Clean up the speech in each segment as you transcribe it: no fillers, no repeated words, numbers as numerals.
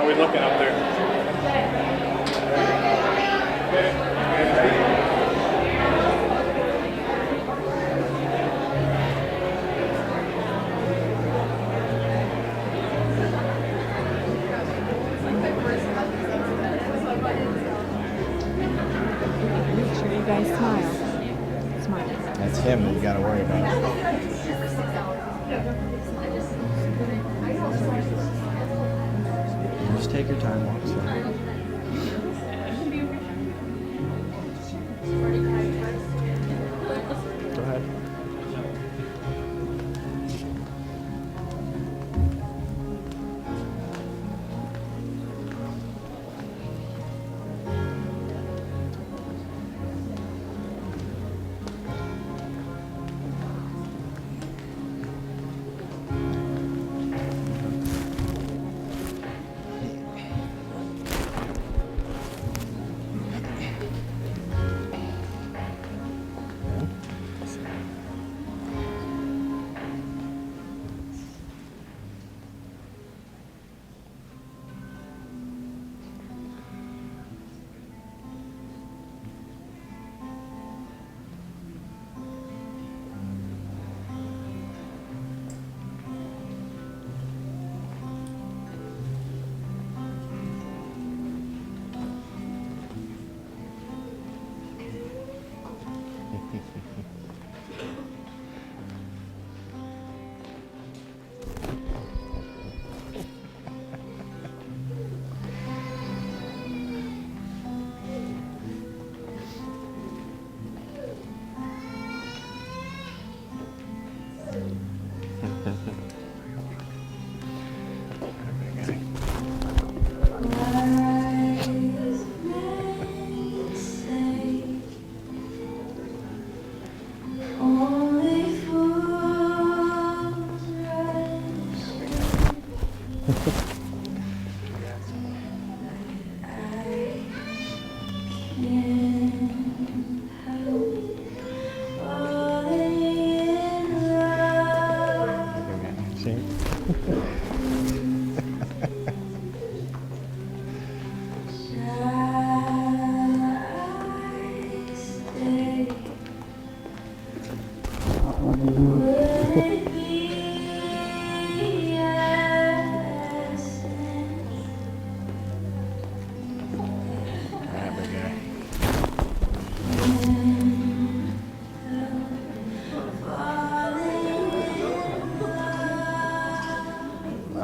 How are we looking up there? Make sure you guys smile. Smile. That's him that you gotta worry about. Just take your time, walk slow. Go ahead.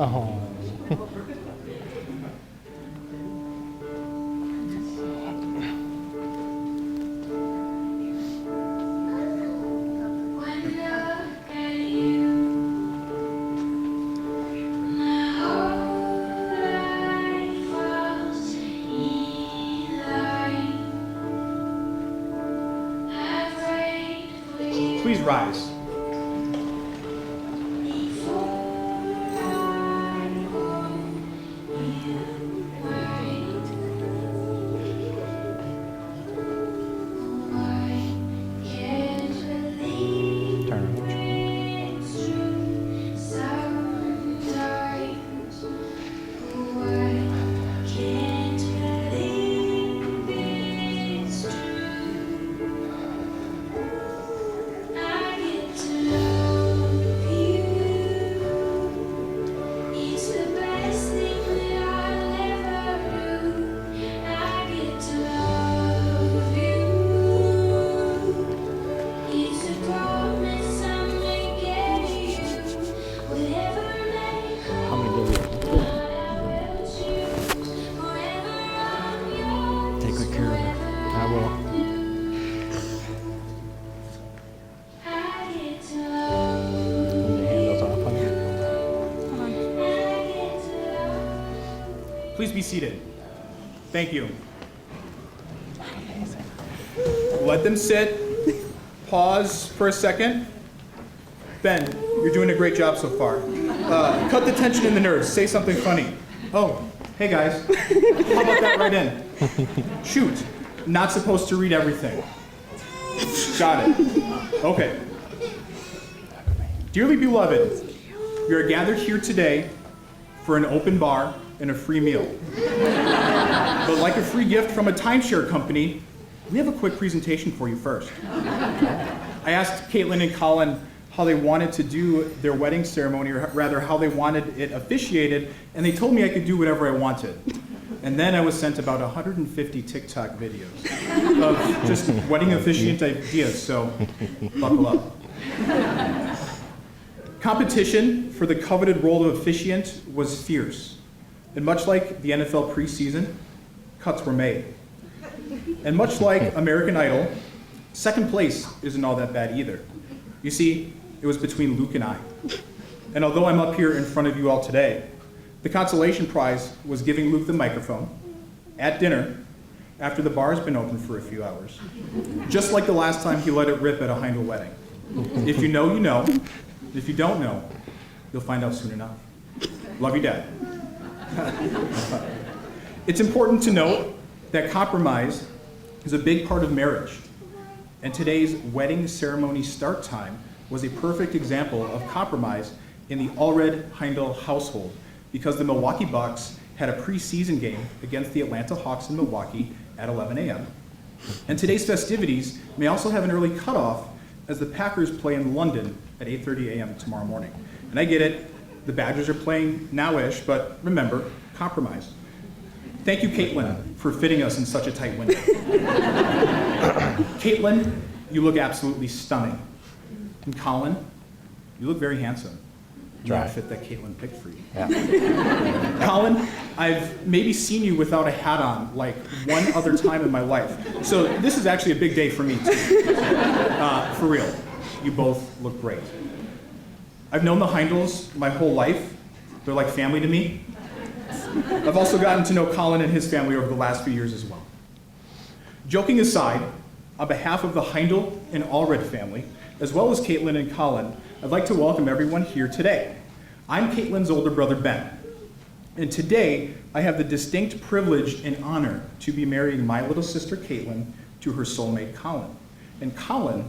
Oh. Please rise. Take good care of her. I will. Leave your handles off, honey. Please be seated. Thank you. Let them sit. Pause for a second. Ben, you're doing a great job so far. Cut the tension in the nerves. Say something funny. Oh, hey guys. How about that right in? Shoot. Not supposed to read everything. Got it. Okay. Dearly beloved, we are gathered here today for an open bar and a free meal. But like a free gift from a timeshare company, we have a quick presentation for you first. I asked Kaitlyn and Collin how they wanted to do their wedding ceremony, or rather how they wanted it officiated, and they told me I could do whatever I wanted. And then I was sent about 150 TikTok videos of just wedding officiant ideas, so buckle up. Competition for the coveted role of officiant was fierce. And much like the NFL preseason, cuts were made. And much like American Idol, second place isn't all that bad either. You see, it was between Luke and I. And although I'm up here in front of you all today, the consolation prize was giving Luke the microphone at dinner after the bar's been open for a few hours. Just like the last time he let it rip at a Heindel wedding. If you know, you know. If you don't know, you'll find out soon enough. Love you, Dad. It's important to note that compromise is a big part of marriage. And today's wedding ceremony start time was a perfect example of compromise in the Allred Heindel household, because the Milwaukee Bucks had a preseason game against the Atlanta Hawks in Milwaukee at 11 a.m. And today's festivities may also have an early cutoff as the Packers play in London at 8:30 a.m. tomorrow morning. And I get it, the Badgers are playing now-ish, but remember, compromise. Thank you, Kaitlyn, for fitting us in such a tight window. Kaitlyn, you look absolutely stunning. And Collin, you look very handsome. The outfit that Kaitlyn picked for you. Yeah. Collin, I've maybe seen you without a hat on like one other time in my life. So this is actually a big day for me too. For real, you both look great. I've known the Heindels my whole life. They're like family to me. I've also gotten to know Collin and his family over the last few years as well. Joking aside, on behalf of the Heindel and Allred family, as well as Kaitlyn and Collin, I'd like to welcome everyone here today. I'm Kaitlyn's older brother, Ben. And today, I have the distinct privilege and honor to be marrying my little sister, Kaitlyn, to her soulmate, Collin. And Collin,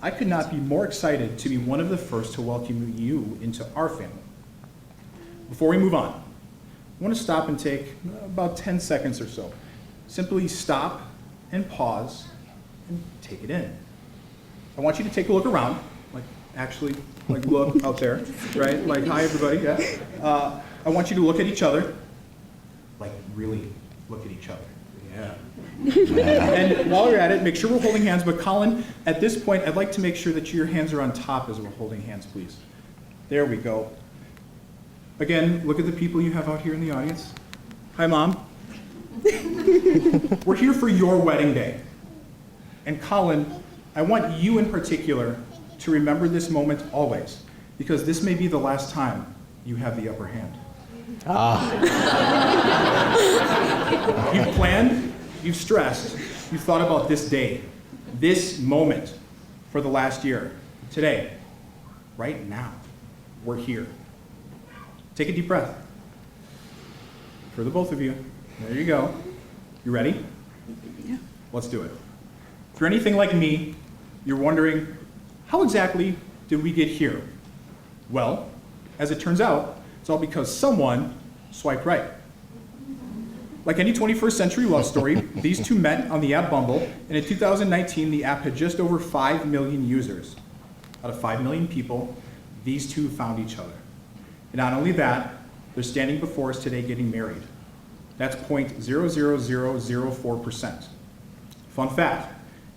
I could not be more excited to be one of the first to welcome you into our family. Before we move on, I want to stop and take about 10 seconds or so. Simply stop and pause and take it in. I want you to take a look around, like actually like look out there, right? Like, hi everybody, yeah. I want you to look at each other, like really look at each other, yeah. And while you're at it, make sure we're holding hands, but Collin, at this point, I'd like to make sure that your hands are on top as we're holding hands, please. There we go. Again, look at the people you have out here in the audience. Hi, Mom. We're here for your wedding day. And Collin, I want you in particular to remember this moment always, because this may be the last time you have the upper hand. You've planned, you've stressed, you've thought about this day, this moment for the last year. Today, right now, we're here. Take a deep breath. For the both of you. There you go. You ready? Yeah. Let's do it. If you're anything like me, you're wondering, how exactly did we get here? Well, as it turns out, it's all because someone swiped right. Like any 21st century love story, these two met on the app Bumble, and in 2019, the app had just over 5 million users. Out of 5 million people, these two found each other. And not only that, they're standing before us today getting married. That's 0.00004%. Fun fact,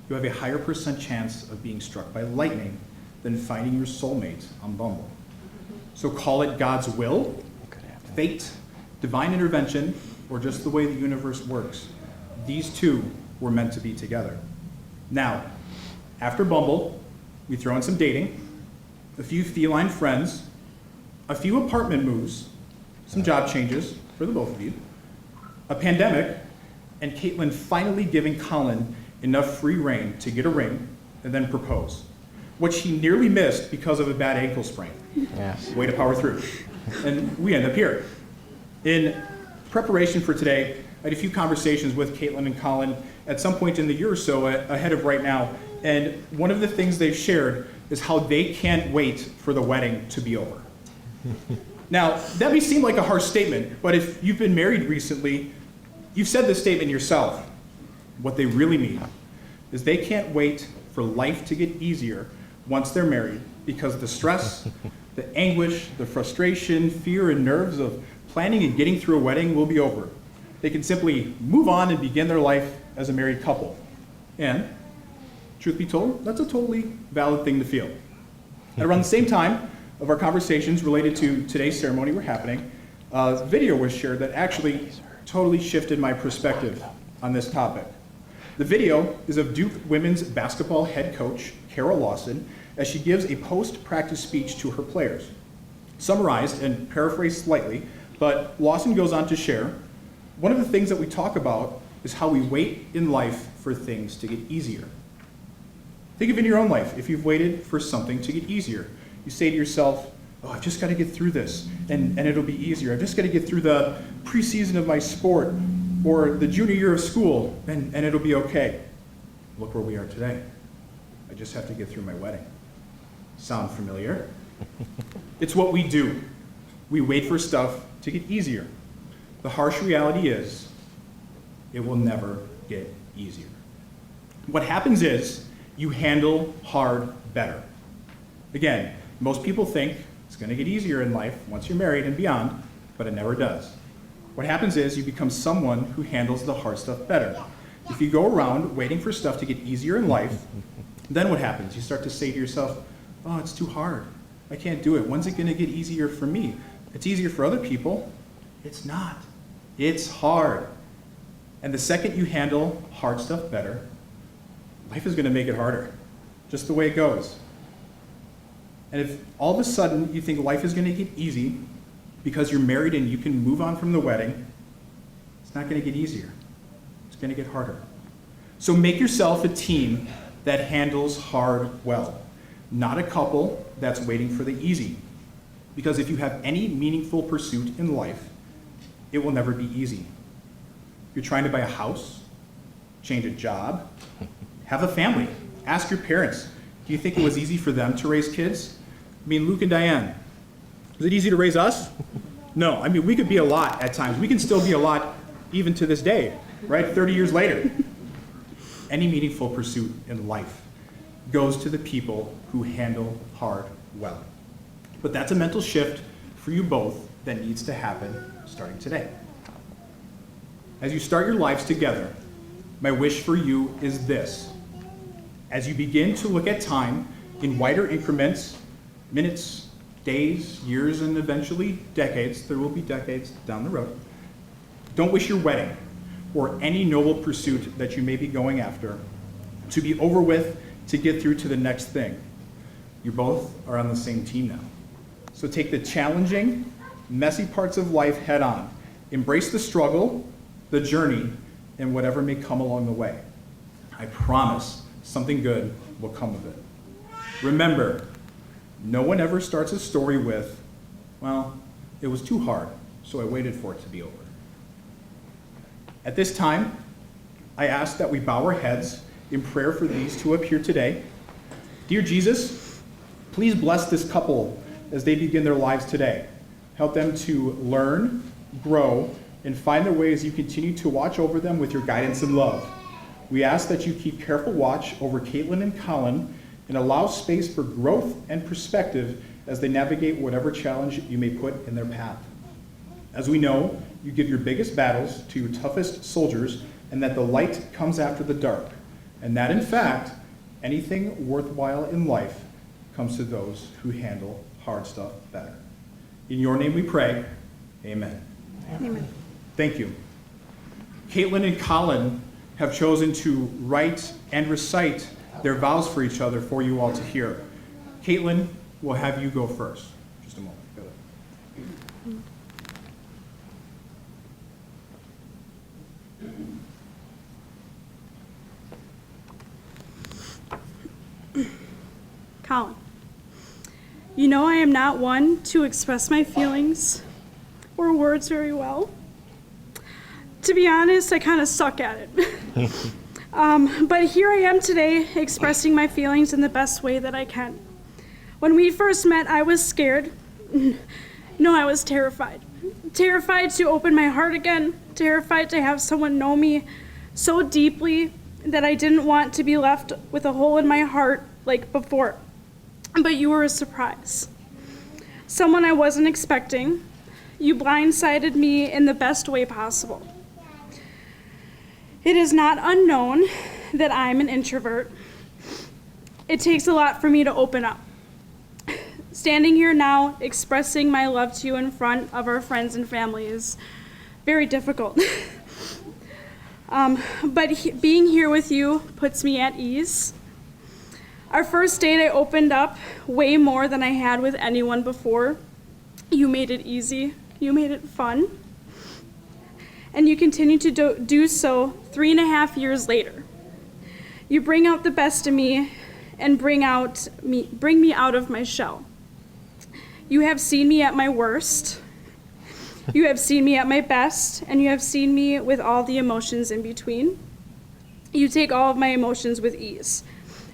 you have a higher percent chance of being struck by lightning than finding your soulmate on Bumble. So call it God's will, fate, divine intervention, or just the way the universe works. These two were meant to be together. Now, after Bumble, we throw in some dating, a few feline friends, a few apartment moves, some job changes for the both of you, a pandemic, and Kaitlyn finally giving Collin enough free rein to get a ring and then propose, which he nearly missed because of a bad ankle sprain. Yes. Way to power through. And we end up here. In preparation for today, I had a few conversations with Kaitlyn and Collin at some point in the year or so ahead of right now, and one of the things they've shared is how they can't wait for the wedding to be over. Now, that may seem like a harsh statement, but if you've been married recently, you've said this statement yourself. What they really mean is they can't wait for life to get easier once they're married because the stress, the anguish, the frustration, fear, and nerves of planning and getting through a wedding will be over. They can simply move on and begin their life as a married couple. And, truth be told, that's a totally valid thing to feel. At around the same time of our conversations related to today's ceremony we're happening, a video was shared that actually totally shifted my perspective on this topic. The video is of Duke women's basketball head coach, Carol Lawson, as she gives a post-practice speech to her players. Summarized and paraphrased slightly, but Lawson goes on to share, one of the things that we talk about is how we wait in life for things to get easier. Think of in your own life, if you've waited for something to get easier. You say to yourself, oh, I've just got to get through this, and it'll be easier. I've just got to get through the preseason of my sport, or the junior year of school, and it'll be okay. Look where we are today. I just have to get through my wedding. Sound familiar? It's what we do. We wait for stuff to get easier. The harsh reality is, it will never get easier. What happens is, you handle hard better. Again, most people think it's going to get easier in life once you're married and beyond, but it never does. What happens is you become someone who handles the hard stuff better. If you go around waiting for stuff to get easier in life, then what happens? You start to say to yourself, oh, it's too hard. I can't do it. When's it going to get easier for me? It's easier for other people. It's not. It's hard. And the second you handle hard stuff better, life is going to make it harder, just the way it goes. And if all of a sudden you think life is going to get easy because you're married and you can move on from the wedding, it's not going to get easier. It's going to get harder. So make yourself a team that handles hard well, not a couple that's waiting for the easy. Because if you have any meaningful pursuit in life, it will never be easy. If you're trying to buy a house, change a job, have a family, ask your parents, do you think it was easy for them to raise kids? I mean, Luke and Diane, was it easy to raise us? No, I mean, we could be a lot at times. We can still be a lot even to this day, right? 30 years later. Any meaningful pursuit in life goes to the people who handle hard well. But that's a mental shift for you both that needs to happen starting today. As you start your lives together, my wish for you is this. As you begin to look at time in wider increments, minutes, days, years, and eventually decades, there will be decades down the road, don't wish your wedding or any noble pursuit that you may be going after to be over with to get through to the next thing. You both are on the same team now. So take the challenging, messy parts of life head on. Embrace the struggle, the journey, and whatever may come along the way. I promise something good will come of it. Remember, no one ever starts a story with, well, it was too hard, so I waited for it to be over. At this time, I ask that we bow our heads in prayer for these two up here today. Dear Jesus, please bless this couple as they begin their lives today. Help them to learn, grow, and find their way as you continue to watch over them with your guidance and love. We ask that you keep careful watch over Kaitlyn and Collin and allow space for growth and perspective as they navigate whatever challenge you may put in their path. As we know, you give your biggest battles to your toughest soldiers, and that the light comes after the dark, and that in fact, anything worthwhile in life comes to those who handle hard stuff better. In your name we pray, amen. Amen. Thank you. Kaitlyn and Collin have chosen to write and recite their vows for each other for you all to hear. Kaitlyn, we'll have you go first. Just a moment. Go ahead. Collin, you know I am not one to express my feelings or words very well. To be honest, I kind of suck at it. But here I am today expressing my feelings in the best way that I can. When we first met, I was scared. No, I was terrified. Terrified to open my heart again, terrified to have someone know me so deeply that I didn't want to be left with a hole in my heart like before. But you were a surprise. Someone I wasn't expecting. You blindsided me in the best way possible. It is not unknown that I'm an introvert. It takes a lot for me to open up. Standing here now, expressing my love to you in front of our friends and family is very difficult. But being here with you puts me at ease. Our first date, I opened up way more than I had with anyone before. You made it easy. You made it fun. And you continue to do so 3.5 years later. You bring out the best in me and bring me out of my shell. You have seen me at my worst. You have seen me at my best, and you have seen me with all the emotions in between. You take all of my emotions with ease.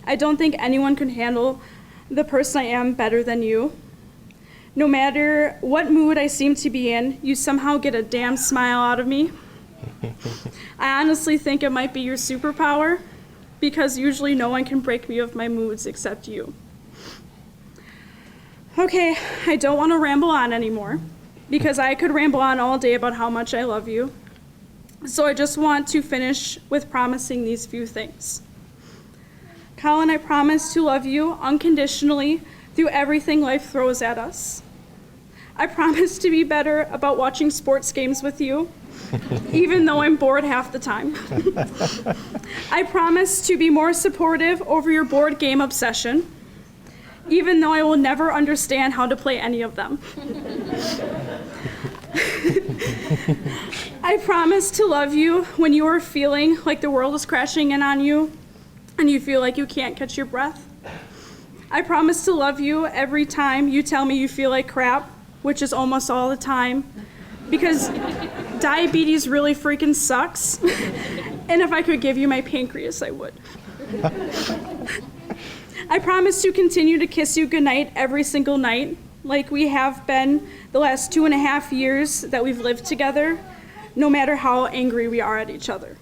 I don't think anyone can handle the person I am better than you. No matter what mood I seem to be in, you somehow get a damn smile out of me. I honestly think it might be your superpower, because usually no one can break me of my moods except you. Okay, I don't want to ramble on anymore, because I could ramble on all day about how much I love you. So I just want to finish with promising these few things. Collin, I promise to love you unconditionally through everything life throws at us. I promise to be better about watching sports games with you, even though I'm bored half the time. I promise to be more supportive over your board game obsession, even though I will never understand how to play any of them. I promise to love you when you are feeling like the world is crashing in on you and you feel like you can't catch your breath. I promise to love you every time you tell me you feel like crap, which is almost all the time, because diabetes really freaking sucks. And if I could give you my pancreas, I would. I promise to continue to kiss you goodnight every single night, like we have been the last 2.5 years that we've lived together, no matter how angry we are at each other.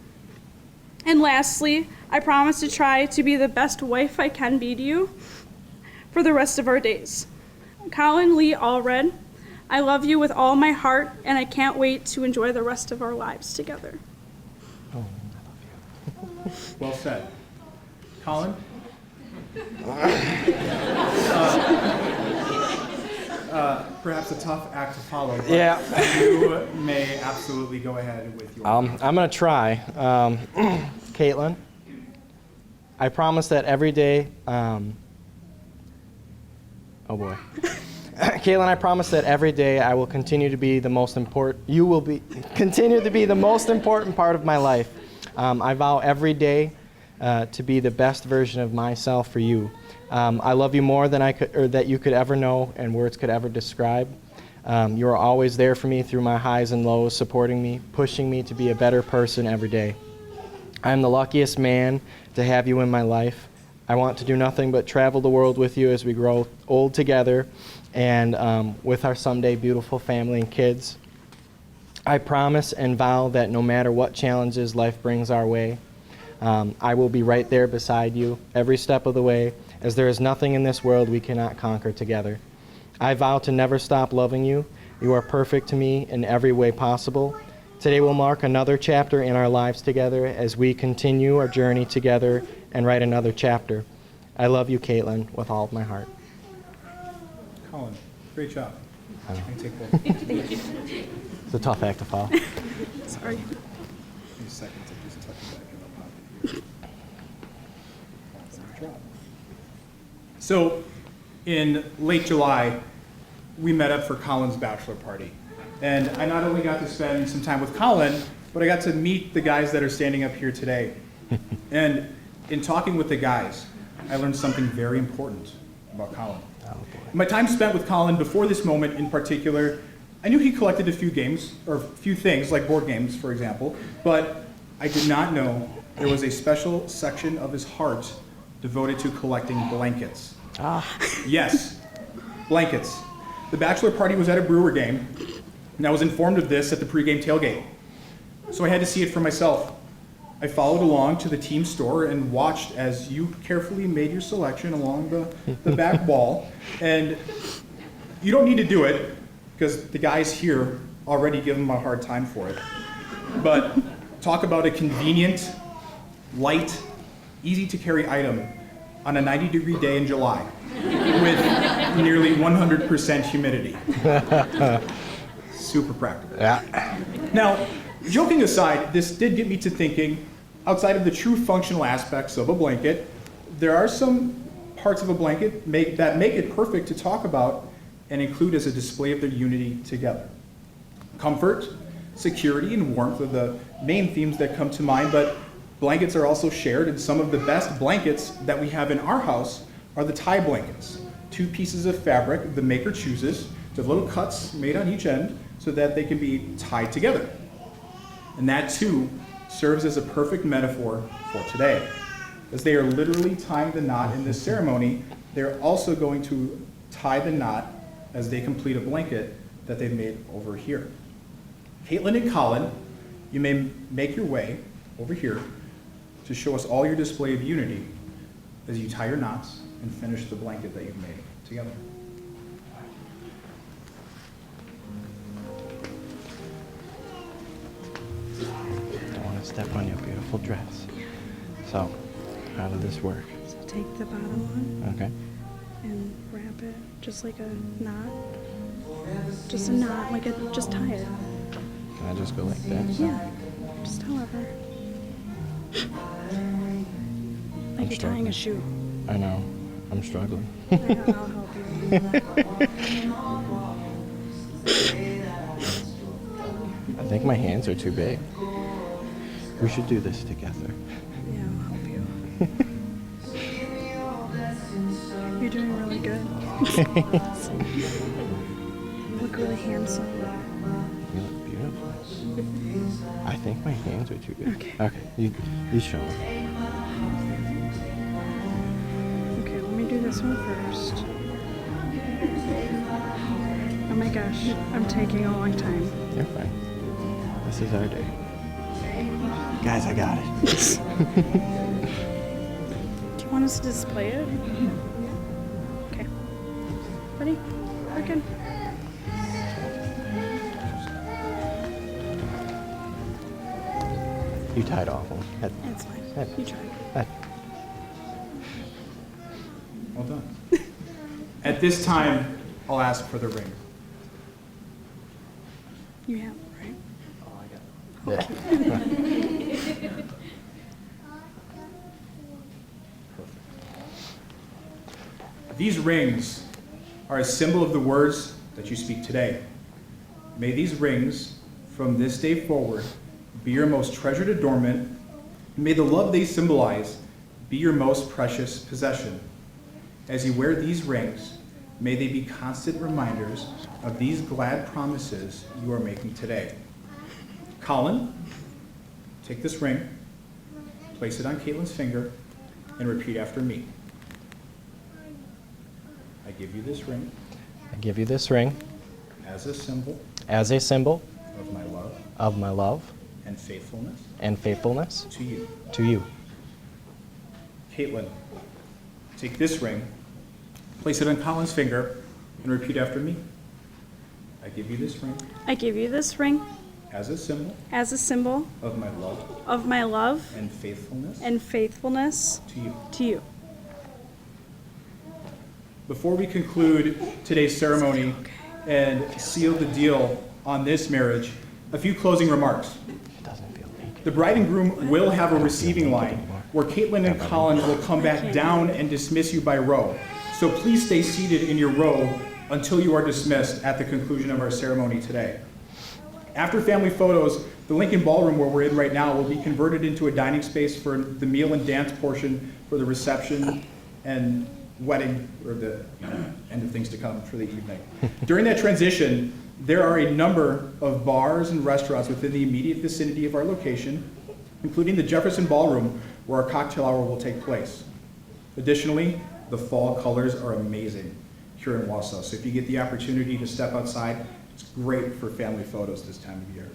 And lastly, I promise to try to be the best wife I can be to you for the rest of our days. Collin Lee Allred, I love you with all my heart, and I can't wait to enjoy the rest of our lives together. Oh, I love you. Well said. Collin? Perhaps a tough act to follow, but Yeah. you may absolutely go ahead with your... I'm going to try. Kaitlyn, I promise that every day... oh, boy. Kaitlyn, I promise that every day I will continue to be the most important... You will continue to be the most important part of my life. I vow every day to be the best version of myself for you. I love you more than that you could ever know and words could ever describe. You are always there for me through my highs and lows, supporting me, pushing me to be a better person every day. I am the luckiest man to have you in my life. I want to do nothing but travel the world with you as we grow old together and with our someday beautiful family and kids. I promise and vow that no matter what challenges life brings our way, I will be right there beside you every step of the way, as there is nothing in this world we cannot conquer together. I vow to never stop loving you. You are perfect to me in every way possible. Today will mark another chapter in our lives together as we continue our journey together and write another chapter. I love you, Kaitlyn, with all of my heart. Collin, great job. I know. I can take both. It's a tough act to follow. Sorry. Give me a second to just tuck it back in my pocket here. That's not a drop. So, in late July, we met up for Collin's bachelor party. And I not only got to spend some time with Collin, but I got to meet the guys that are standing up here today. And in talking with the guys, I learned something very important about Collin. Oh, boy. My time spent with Collin before this moment in particular, I knew he collected a few games, or a few things, like board games, for example, but I did not know there was a special section of his heart devoted to collecting blankets. Ah. Yes, blankets. The bachelor party was at a Brewer game, and I was informed of this at the pregame tailgate. So I had to see it for myself. I followed along to the team store and watched as you carefully made your selection along the back wall. And you don't need to do it, because the guys here already give them a hard time for it. But talk about a convenient, light, easy to carry item on a 90-degree day in July with nearly 100% humidity. Super practical. Yeah. Now, joking aside, this did get me to thinking, outside of the true functional aspects of a blanket, there are some parts of a blanket that make it perfect to talk about and include as a display of their unity together. Comfort, security, and warmth are the main themes that come to mind, but blankets are also shared, and some of the best blankets that we have in our house are the tie blankets. 2 pieces of fabric the maker chooses, with little cuts made on each end so that they can be tied together. And that too serves as a perfect metaphor for today. As they are literally tying the knot in this ceremony, they're also going to tie the knot as they complete a blanket that they've made over here. Kaitlyn and Collin, you may make your way over here to show us all your display of unity as you tie your knots and finish the blanket that you've made together. Don't want to step on your beautiful dress. So, how did this work? So take the bottom one Okay. and wrap it just like a knot. Just a knot, just tie it. Can I just go like this? Yeah, just however. Like you're tying a shoe. I know. I'm struggling. I'll help you. I think my hands are too big. We should do this together. Yeah, I'll help you. You're doing really good. You look really handsome. You look beautiful. I think my hands are too big. Okay. Okay. You show me. Okay, let me do this one first. Oh my gosh, I'm taking a long time. You're fine. This is our day. Guys, I got it. Do you want us to display it? Okay. Ready? We're good. You tied off one. It's fine. Head. You try. Head. Well done. At this time, I'll ask for the ring. You have, right? Yeah. These rings are a symbol of the words that you speak today. May these rings, from this day forward, be your most treasured adornment. May the love they symbolize be your most precious possession. As you wear these rings, may they be constant reminders of these glad promises you are making today. Collin, take this ring, place it on Kaitlyn's finger, and repeat after me. I give you this ring I give you this ring as a symbol as a symbol of my love and and faithfulness to you. to you. Kaitlyn, take this ring, place it on Collin's finger, and repeat after me. I give you this ring I give you this ring as a symbol as a symbol of my love and faithfulness and faithfulness to you. to you. Before we conclude today's ceremony and seal the deal on this marriage, a few closing remarks. It doesn't feel naked. The bride and groom will have a receiving line where Kaitlyn and Collin will come back down and dismiss you by row. So please stay seated in your row until you are dismissed at the conclusion of our ceremony today. After family photos, the Lincoln Ballroom, where we're in right now, will be converted into a dining space for the meal and dance portion for the reception and wedding, or the end of things to come for the evening. During that transition, there are a number of bars and restaurants within the immediate vicinity of our location, including the Jefferson Ballroom, where our cocktail hour will take place. Additionally, the fall colors are amazing. here in Wausau. So if you get the opportunity to step outside, it's great for family photos this time of year.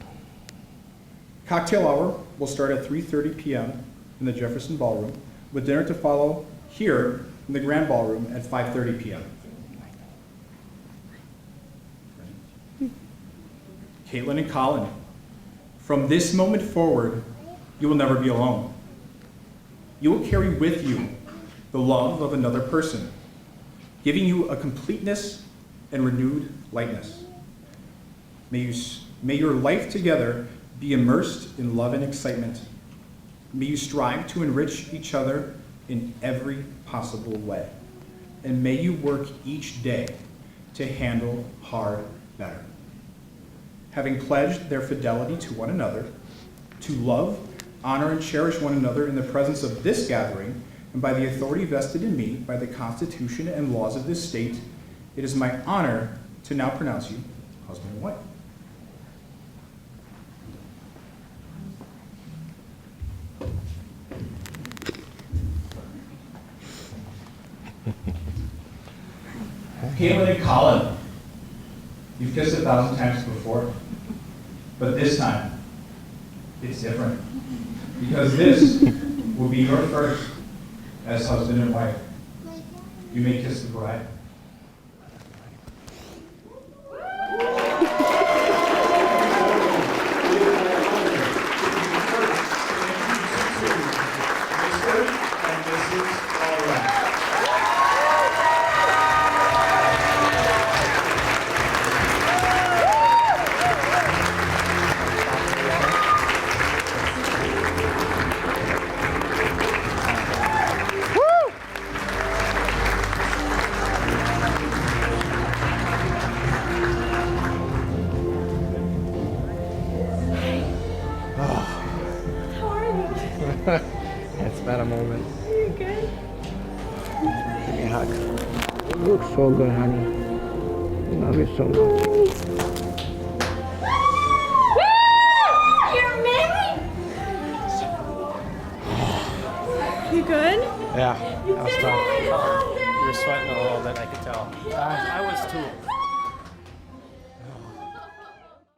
Cocktail hour will start at 3:30 p.m. in the Jefferson Ballroom, with dinner to follow here in the Grand Ballroom at 5:30 p.m. Kaitlyn and Collin, from this moment forward, you will never be alone. You will carry with you the love of another person, giving you a completeness and renewed lightness. May your life together be immersed in love and excitement. May you strive to enrich each other in every possible way. And may you work each day to handle hard better. Having pledged their fidelity to one another, to love, honor, and cherish one another in the presence of this gathering, and by the authority vested in me by the Constitution and laws of this state, it is my honor to now pronounce you husband and wife. Kaitlyn and Collin, you've kissed 1,000 times before, but this time, it's different. Because this will be your first as husband and wife. You may kiss the bride. And Mrs. Collin. It's been a moment. Are you good? Give me a hug. You look so good, honey. I love you so much. You're married? You good? Yeah, that was tough. You were sweating a little bit, I could tell. I was too.